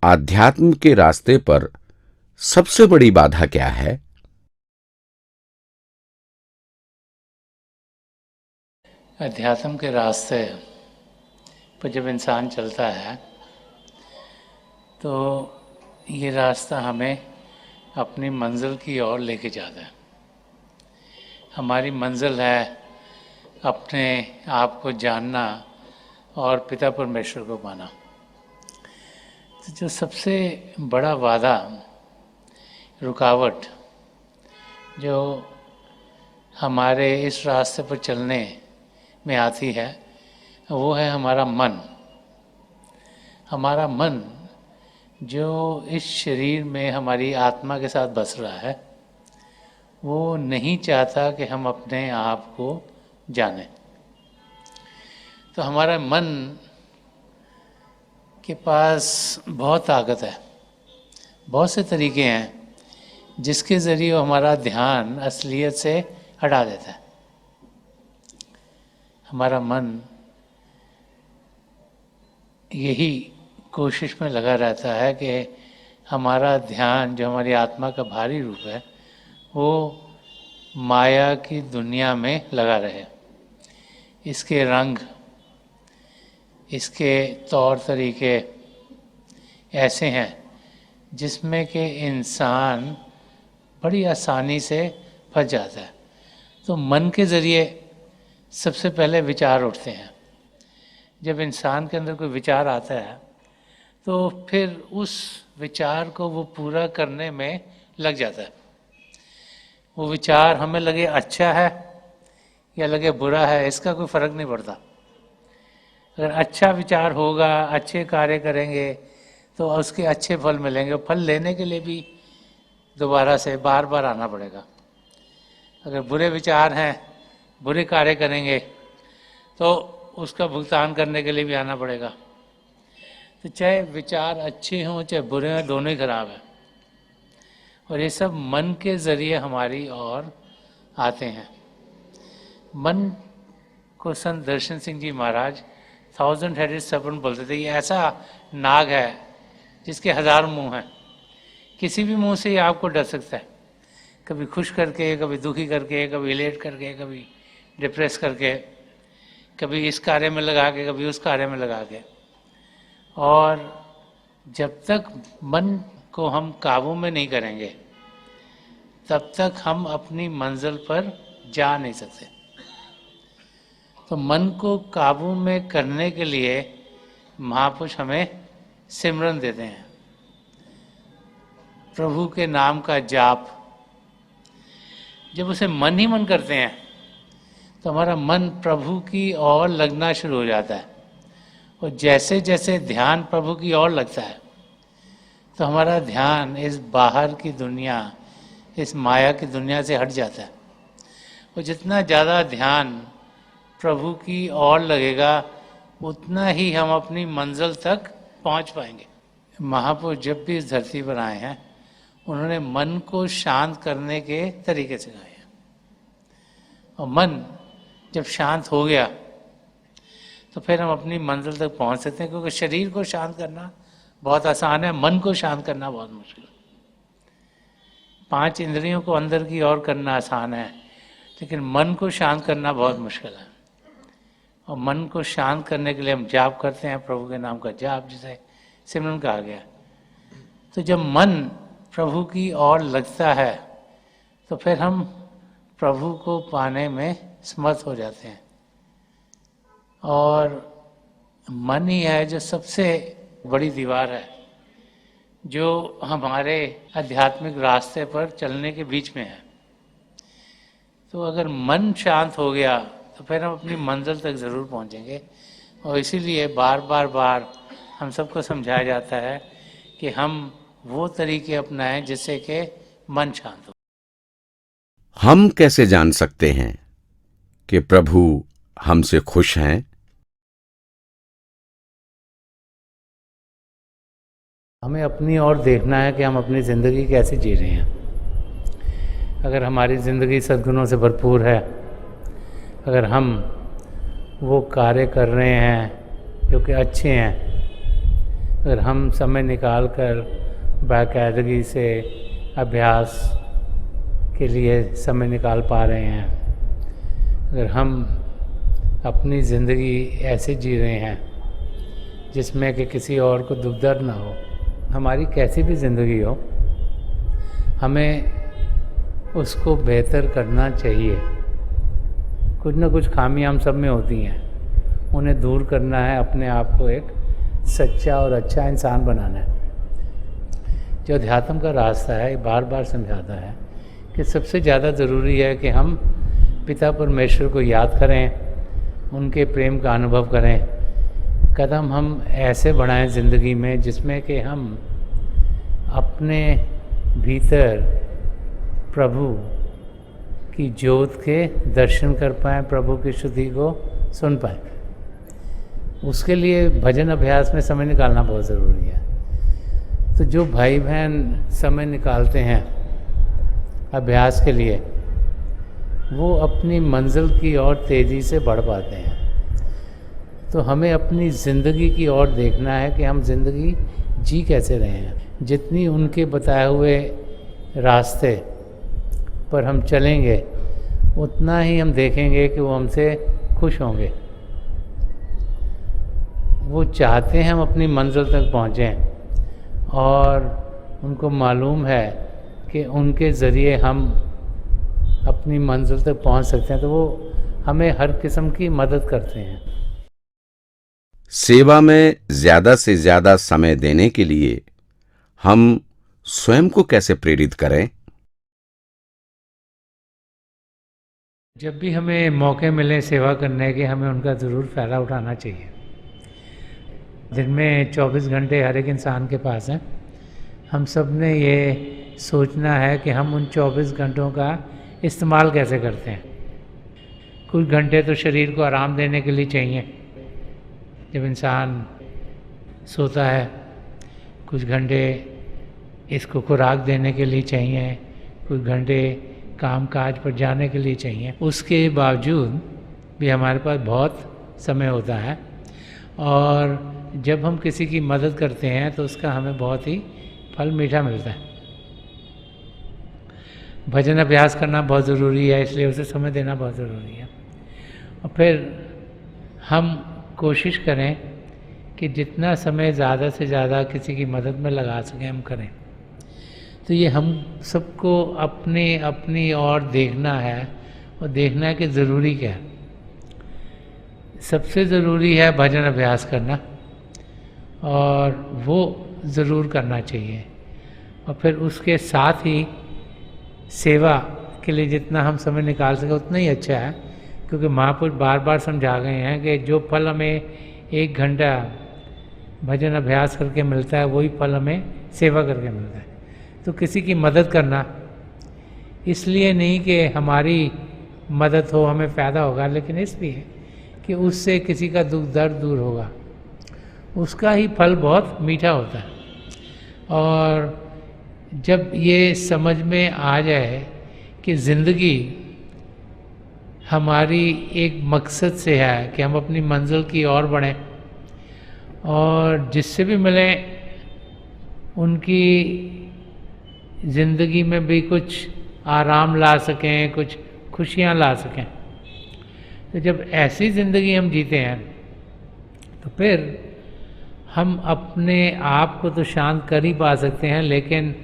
आध्यात्म के रास्ते पर सबसे बड़ी बाधा क्या है? अध्यात्म के रास्ते पर जब इंसान चलता है तो ये रास्ता हमें अपनी मंजिल की ओर लेके जाता है। हमारी मंजिल है अपने आप को जानना और पिता परमेश्वर को पाना। तो जो सबसे बड़ा बाधा, रुकावट जो हमारे इस रास्ते पर चलने में आती है वो है हमारा मन। हमारा मन जो इस शरीर में हमारी आत्मा के साथ बस रहा है वो नहीं चाहता कि हम अपने आप को जानें। तो हमारा मन के पास बहुत ताकत है, बहुत से तरीके हैं जिसके ज़रिए वो हमारा ध्यान असलियत से हटा देता है। हमारा मन यही कोशिश में लगा रहता है कि हमारा ध्यान, जो हमारी आत्मा का भारी रूप है, वो माया की दुनिया में लगा रहे। इसके रंग, इसके तौर तरीके ऐसे हैं जिसमें कि इंसान बड़ी आसानी से फंस जाता है। तो मन के ज़रिए सबसे पहले विचार उठते हैं। जब इंसान के अंदर कोई विचार आता है तो फिर उस विचार को वो पूरा करने में लग जाता है। वो विचार हमें लगे अच्छा है या लगे बुरा है, इसका कोई फ़र्क नहीं पड़ता। अगर अच्छा विचार होगा, अच्छे कार्य करेंगे तो उसके अच्छे फल मिलेंगे। फल लेने के लिए भी दोबारा से बार बार आना पड़ेगा। अगर बुरे विचार हैं, बुरे कार्य करेंगे तो उसका भुगतान करने के लिए भी आना पड़ेगा। तो चाहे विचार अच्छे हों चाहे बुरे हों, दोनों ही खराब हैं। और ये सब मन के ज़रिए हमारी ओर आते हैं। मन को संत दर्शन सिंह जी महाराज 1000 हेडेड सर्पेंट बोलते थे। ये ऐसा नाग है जिसके 1000 मुंह हैं। किसी भी मुंह से ये आपको डर सकता है, कभी खुश करके, कभी दुखी करके, कभी इलेट करके, कभी डिप्रेस करके, कभी इस कार्य में लगा के, कभी उस कार्य में लगा के। और जब तक मन को हम काबू में नहीं करेंगे तब तक हम अपनी मंजिल पर जा नहीं सकते। तो मन को काबू में करने के लिए महापुरुष हमें सिमरन देते हैं, प्रभु के नाम का जाप। जब उसे मन ही मन करते हैं तो हमारा मन प्रभु की ओर लगना शुरू हो जाता है। और जैसे जैसे ध्यान प्रभु की ओर लगता है तो हमारा ध्यान इस बाहर की दुनिया, इस माया की दुनिया से हट जाता है। और जितना ज़्यादा ध्यान प्रभु की ओर लगेगा उतना ही हम अपनी मंजिल तक पहुंच पाएंगे। महापुरुष जब भी इस धरती पर आए हैं उन्होंने मन को शांत करने के तरीके सिखाए हैं। और मन जब शांत हो गया तो फिर हम अपनी मंजिल तक पहुंच सकते हैं। क्योंकि शरीर को शांत करना बहुत आसान है, मन को शांत करना बहुत मुश्किल है। 5 इंद्रियों को अंदर की ओर करना आसान है, लेकिन मन को शांत करना बहुत मुश्किल है। और मन को शांत करने के लिए हम जाप करते हैं, प्रभु के नाम का जाप, जिसे सिमरन कहा गया। तो जब मन प्रभु की ओर लगता है तो फिर हम प्रभु को पाने में समर्थ हो जाते हैं। और मन ही है जो सबसे बड़ी दीवार है जो हमारे आध्यात्मिक रास्ते पर चलने के बीच में है। तो अगर मन शांत हो गया तो फिर हम अपनी मंजिल तक ज़रूर पहुंचेंगे। और इसीलिए बार बार हम सबको समझाया जाता है कि हम वो तरीके अपनाएं जिससे कि मन शांत हो। हम कैसे जान सकते हैं कि प्रभु हमसे खुश हैं? हमें अपनी ओर देखना है कि हम अपनी ज़िंदगी कैसे जी रहे हैं। अगर हमारी ज़िंदगी सद्गुणों से भरपूर है, अगर हम वो कार्य कर रहे हैं जो कि अच्छे हैं, अगर हम समय निकाल कर बाकायदगी से अभ्यास के लिए समय निकाल पा रहे हैं, अगर हम अपनी ज़िंदगी ऐसे जी रहे हैं जिसमें कि किसी और को दुख दर्द ना हो, हमारी कैसी भी ज़िंदगी हो, हमें उसको बेहतर करना चाहिए। कुछ ना कुछ खामियां हम सब में होती हैं, उन्हें दूर करना है, अपने आप को एक सच्चा और अच्छा इंसान बनाना है। जो अध्यात्म का रास्ता है, बार बार समझाता है कि सबसे ज़्यादा ज़रूरी है कि हम पिता परमेश्वर को याद करें, उनके प्रेम का अनुभव करें। कदम हम ऐसे बढ़ाएं ज़िंदगी में जिसमें कि हम अपने भीतर प्रभु की ज्योत के दर्शन कर पाएँ, प्रभु की स्तुति को सुन पाएँ। उसके लिए भजन अभ्यास में समय निकालना बहुत ज़रूरी है। तो जो भाई बहन समय निकालते हैं अभ्यास के लिए, वो अपनी मंजिल की ओर तेज़ी से बढ़ पाते हैं। तो हमें अपनी ज़िंदगी की ओर देखना है कि हम ज़िंदगी जी कैसे रहे हैं। जितनी उनके बताए हुए रास्ते पर हम चलेंगे, उतना ही हम देखेंगे कि वो हमसे खुश होंगे। वो चाहते हैं हम अपनी मंजिल तक पहुँचें और उनको मालूम है कि उनके ज़रिए हम अपनी मंजिल तक पहुँच सकते हैं, तो वो हमें हर किस्म की मदद करते हैं। सेवा में ज्यादा से ज्यादा समय देने के लिए हम स्वयं को कैसे प्रेरित करें? जब भी हमें मौके मिले सेवा करने के, हमें उनका ज़रूर फ़ायदा उठाना चाहिए। दिन में 24 घंटे हर एक इंसान के पास हैं। हम सब ने ये सोचना है कि हम उन 24 घंटों का इस्तेमाल कैसे करते हैं। कुछ घंटे तो शरीर को आराम देने के लिए चाहिए, जब इंसान सोता है। कुछ घंटे इसको खुराक देने के लिए चाहिए, कुछ घंटे काम काज पर जाने के लिए चाहिए। उसके बावजूद भी हमारे पास बहुत समय होता है, और जब हम किसी की मदद करते हैं तो उसका हमें बहुत ही फल मीठा मिलता है। भजन अभ्यास करना बहुत ज़रूरी है, इसलिए उसे समय देना बहुत ज़रूरी है। और फिर हम कोशिश करें कि जितना समय ज़्यादा से ज़्यादा किसी की मदद में लगा सकें हम करें। तो ये हम सबको अपनी ओर देखना है, और देखना है कि ज़रूरी क्या है। सबसे ज़रूरी है भजन अभ्यास करना, और वो ज़रूर करना चाहिए। और फिर उसके साथ ही सेवा के लिए जितना हम समय निकाल सकें उतना ही अच्छा है, क्योंकि महापुरुष बार बार समझा गए हैं कि जो फल हमें 1 घंटा भजन अभ्यास करके मिलता है, वही फल हमें सेवा करके मिलता है। तो किसी की मदद करना इसलिए नहीं कि हमारी मदद हो, हमें फ़ायदा होगा, लेकिन इसलिए कि उससे किसी का दुख दर्द दूर होगा, उसका ही फल बहुत मीठा होता है। और जब ये समझ में आ जाए कि ज़िंदगी हमारी एक मकसद से है कि हम अपनी मंजिल की ओर बढ़ें, और जिससे भी मिलें उनकी ज़िंदगी में भी कुछ आराम ला सकें, कुछ खुशियाँ ला सकें। तो जब ऐसी ज़िंदगी हम जीते हैं तो फिर हम अपने आप को तो शांत कर ही पा सकते हैं, लेकिन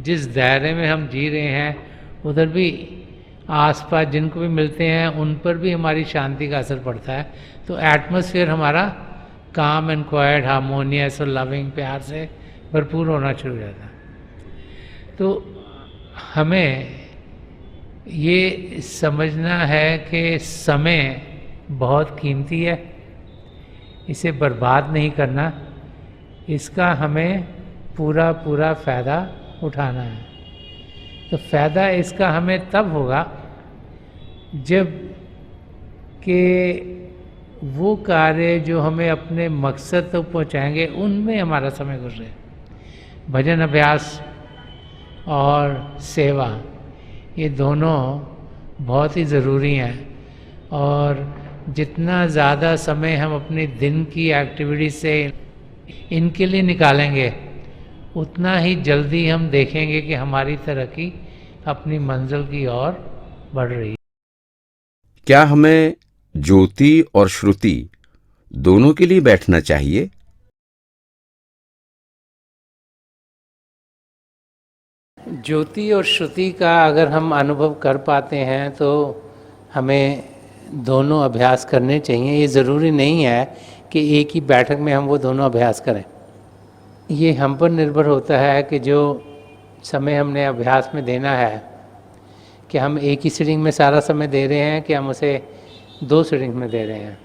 जिस दायरे में हम जी रहे हैं उधर भी आसपास जिनको भी मिलते हैं उन पर भी हमारी शांति का असर पड़ता है। तो एटमॉस्फेयर हमारा काम एंड क्वाइट, हार्मोनियस और लविंग, प्यार से भरपूर होना शुरू हो जाता है। तो हमें ये समझना है कि समय बहुत कीमती है, इसे बर्बाद नहीं करना, इसका हमें पूरा फ़ायदा उठाना है। तो फ़ायदा इसका हमें तब होगा जब कि वो कार्य जो हमें अपने मकसद तक पहुँचाएंगे उनमें हमारा समय गुजरे। भजन अभ्यास और सेवा ये दोनों बहुत ही ज़रूरी हैं, और जितना ज़्यादा समय हम अपने दिन की एक्टिविटी से इनके लिए निकालेंगे, उतना ही जल्दी हम देखेंगे कि हमारी तरक्की अपनी मंजिल की ओर बढ़ रही है। क्या हमें ज्योति और श्रुति दोनों के लिए बैठना चाहिए? ज्योति और श्रुति का अगर हम अनुभव कर पाते हैं तो हमें दोनों अभ्यास करने चाहिए। ये ज़रूरी नहीं है कि एक ही बैठक में हम वो दोनों अभ्यास करें। ये हम पर निर्भर होता है कि जो समय हमने अभ्यास में देना है, कि हम एक ही सीटिंग में सारा समय दे रहे हैं कि हम उसे 2 सीटिंग में दे रहे हैं।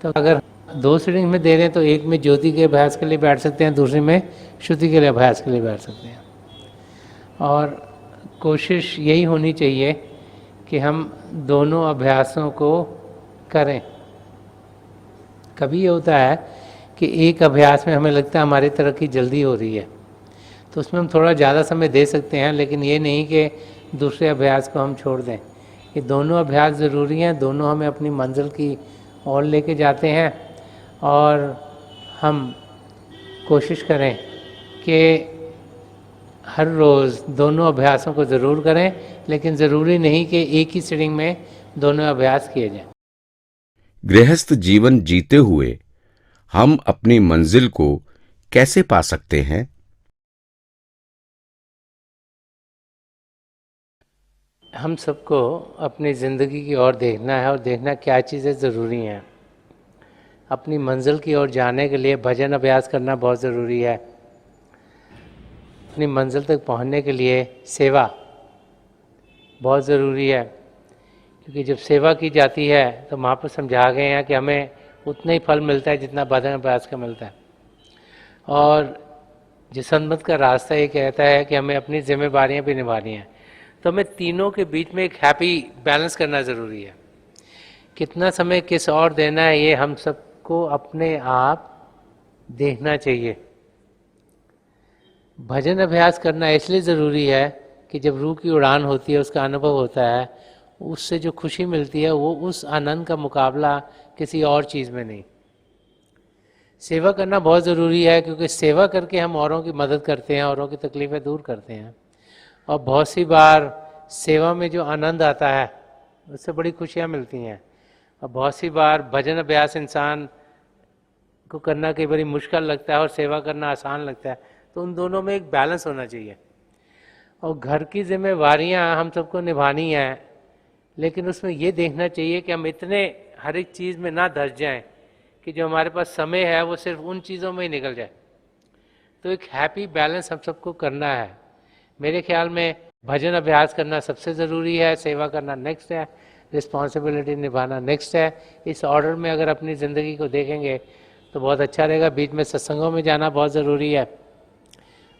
तो अगर 2 सीटिंग में दे रहे हैं तो एक में ज्योति के अभ्यास के लिए बैठ सकते हैं, दूसरे में श्रुति के लिए अभ्यास के लिए बैठ सकते हैं। और कोशिश यही होनी चाहिए कि हम दोनों अभ्यासों को करें। कभी ये होता है कि एक अभ्यास में हमें लगता है हमारी तरक्की जल्दी हो रही है, तो उसमें हम थोड़ा ज़्यादा समय दे सकते हैं, लेकिन ये नहीं कि दूसरे अभ्यास को हम छोड़ दें। ये दोनों अभ्यास ज़रूरी हैं, दोनों हमें अपनी मंजिल की ओर लेके जाते हैं। और हम कोशिश करें कि हर रोज़ दोनों अभ्यासों को ज़रूर करें, लेकिन ज़रूरी नहीं कि एक ही सीटिंग में दोनों अभ्यास किए जाएं। गृहस्थ जीवन जीते हुए हम अपनी मंजिल को कैसे पा सकते हैं? हम सबको अपनी ज़िंदगी की ओर देखना है और देखना क्या चीज़ें ज़रूरी हैं। अपनी मंजिल की ओर जाने के लिए भजन अभ्यास करना बहुत ज़रूरी है। अपनी मंजिल तक पहुंचने के लिए सेवा बहुत ज़रूरी है, क्योंकि जब सेवा की जाती है तो वहाँ पर समझा गए हैं कि हमें उतना ही फल मिलता है जितना भजन अभ्यास का मिलता है। और जिसमत का रास्ता ये कहता है कि हमें अपनी जिम्मेवारियाँ भी निभानी हैं। तो हमें तीनों के बीच में एक हैप्पी बैलेंस करना ज़रूरी है। कितना समय किस और देना है ये हम सबको अपने आप देखना चाहिए। भजन अभ्यास करना इसलिए ज़रूरी है कि जब रूह की उड़ान होती है, उसका अनुभव होता है, उससे जो खुशी मिलती है वो उस आनंद का मुकाबला किसी और चीज़ में नहीं। सेवा करना बहुत ज़रूरी है, क्योंकि सेवा करके हम औरों की मदद करते हैं, औरों की तकलीफ़ें दूर करते हैं। और बहुत सी बार सेवा में जो आनंद आता है उससे बड़ी खुशियाँ मिलती हैं। और बहुत सी बार भजन अभ्यास इंसान को करना कई बार मुश्किल लगता है और सेवा करना आसान लगता है। तो उन दोनों में एक बैलेंस होना चाहिए। और घर की जिम्मेवारियां हम सबको निभानी हैं, लेकिन उसमें ये देखना चाहिए कि हम इतने हर एक चीज़ में ना धंस जाएं कि जो हमारे पास समय है वो सिर्फ उन चीज़ों में ही निकल जाए। तो एक हैप्पी बैलेंस हम सबको करना है। मेरे ख्याल में भजन अभ्यास करना सबसे ज़रूरी है, सेवा करना नेक्स्ट है, रिस्पॉन्सिबिलिटी निभाना नेक्स्ट है। इस ऑर्डर में अगर अपनी ज़िंदगी को देखेंगे तो बहुत अच्छा रहेगा। बीच में सत्संगों में जाना बहुत ज़रूरी है,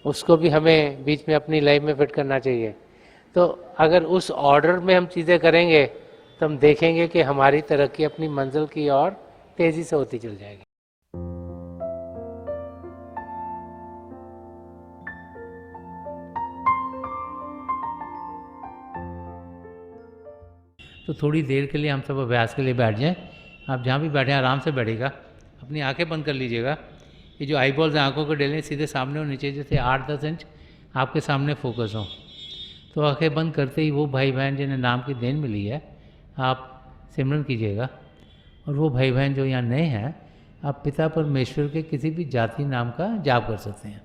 उसको भी हमें बीच में अपनी लाइफ में फिट करना चाहिए। तो अगर उस ऑर्डर में हम चीज़ें करेंगे तो हम देखेंगे कि हमारी तरक्की अपनी मंजिल की ओर तेज़ी से होती चल जाएगी। तो थोड़ी देर के लिए हम सब अभ्यास के लिए बैठ जाएं। आप जहाँ भी बैठे आराम से बैठेगा, अपनी आंखें बंद कर लीजिएगा। ये जो आई बॉल्स आँखों को डेलें सीधे सामने और नीचे जैसे 8-10 इंच आपके सामने फोकस हो। तो आंखें बंद करते ही वो भाई बहन जिन्हें नाम की देन मिली है आप सिमरन कीजिएगा। और वो भाई बहन जो यहाँ नए हैं, आप पिता परमेश्वर के किसी भी जाति नाम का जाप कर सकते हैं।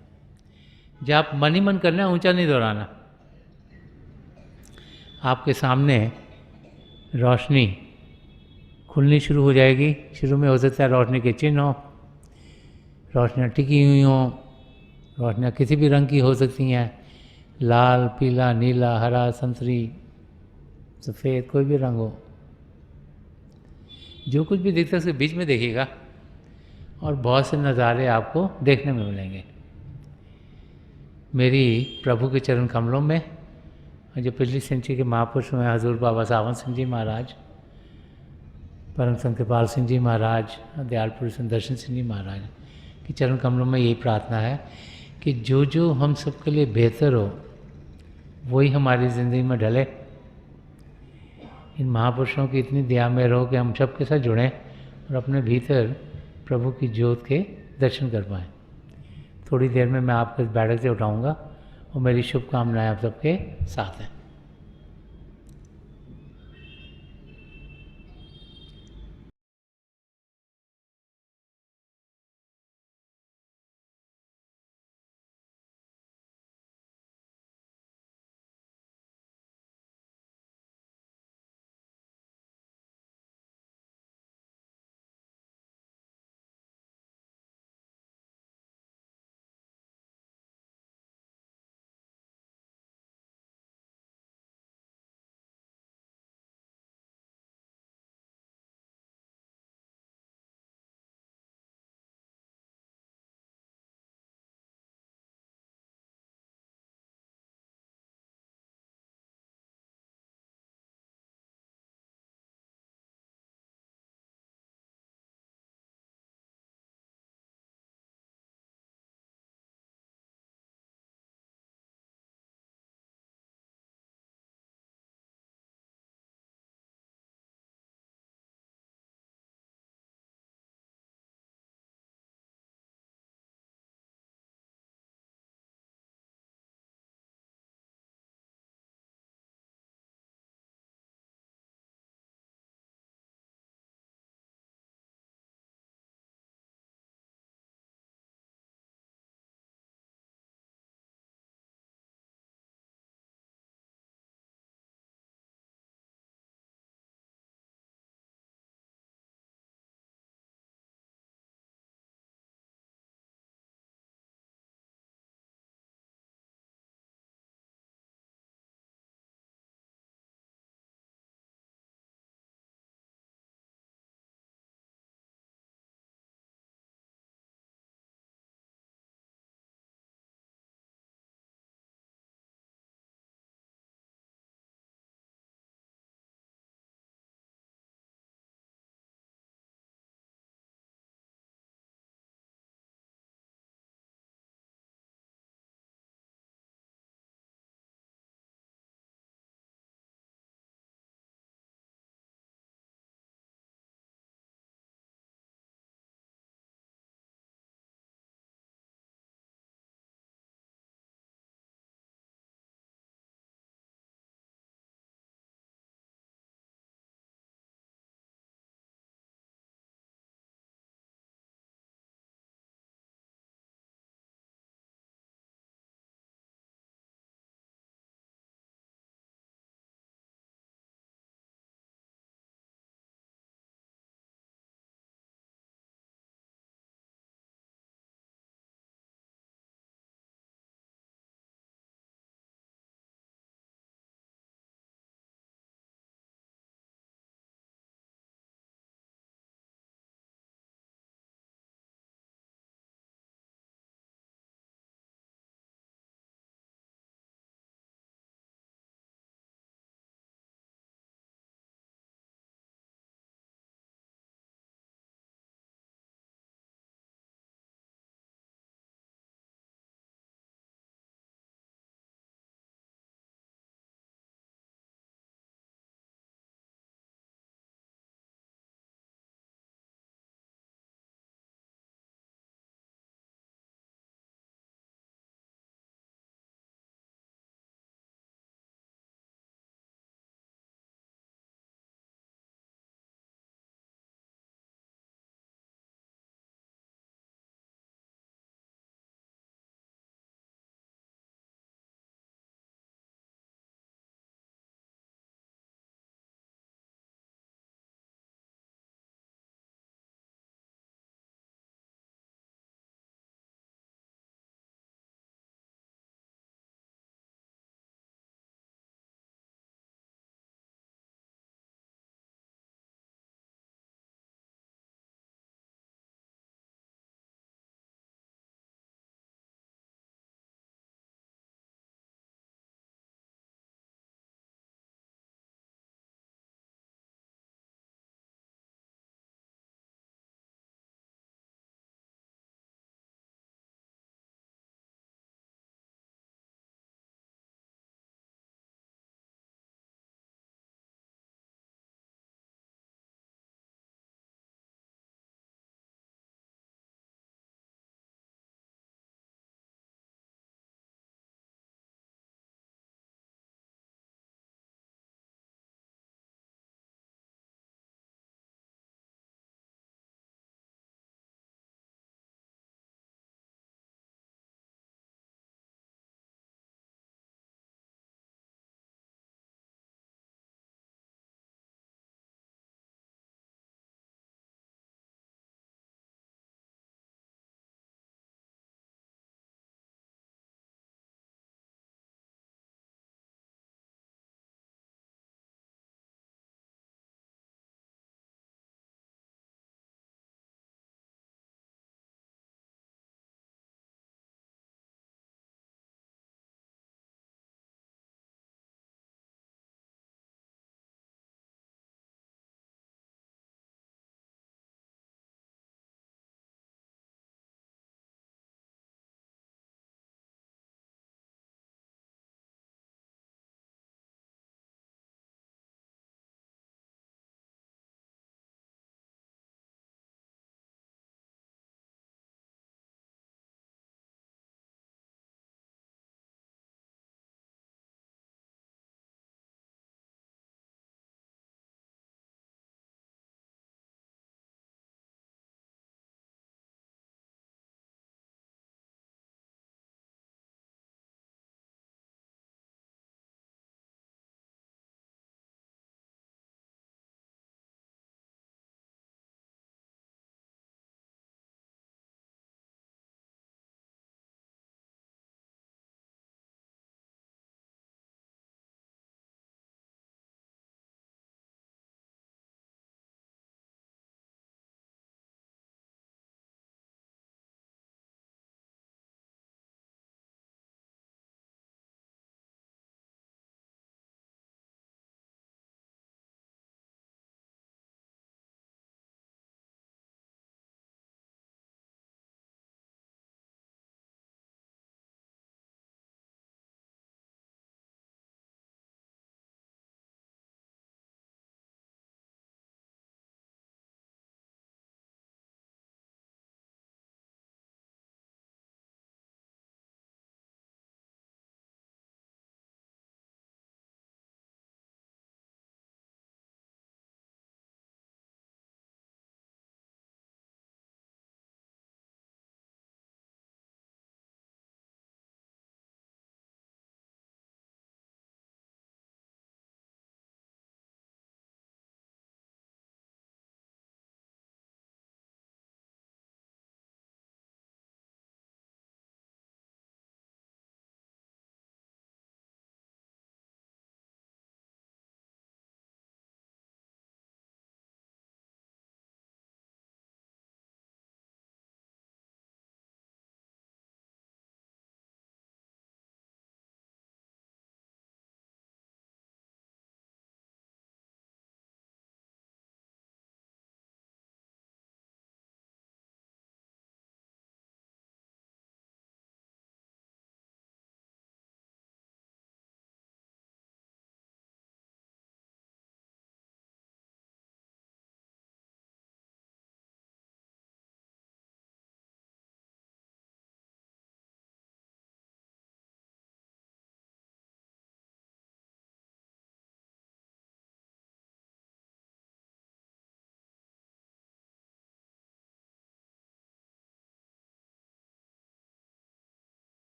जाप मन ही मन करना है, ऊंचा नहीं दोहराना। आपके सामने रोशनी खुलनी शुरू हो जाएगी। शुरू में हो सकता है रोशनी के चिन्ह हो, रोशनियाँ टिकी हुई हों, रोशनियाँ किसी भी रंग की हो सकती हैं, लाल, पीला, नीला, हरा, संतरी, सफ़ेद, कोई भी रंग हो। जो कुछ भी दिखता है उसके बीच में देखिएगा और बहुत से नज़ारे आपको देखने में मिलेंगे। मेरी प्रभु के चरण कमलों में जो पिछली सेंचुरी के महापुरुष हुए हजूर बाबा सावन सिंह जी महाराज, परम संत कृपाल सिंह जी महाराज, दयाल पुरुष दर्शन सिंह जी महाराज की चरण कमलों में यही प्रार्थना है कि जो जो हम सबके लिए बेहतर हो वही हमारी ज़िंदगी में ढले। इन महापुरुषों की इतनी दया में रहो कि हम सब के साथ जुड़ें और अपने भीतर प्रभु की ज्योत के दर्शन कर पाएँ। थोड़ी देर में मैं आपको इस बैठक से उठाऊँगा और मेरी शुभकामनाएँ आप सबके साथ हैं।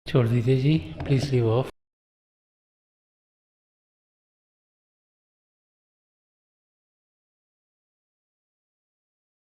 छोड़ दीजिए जी, प्लीज़ लीव ऑफ।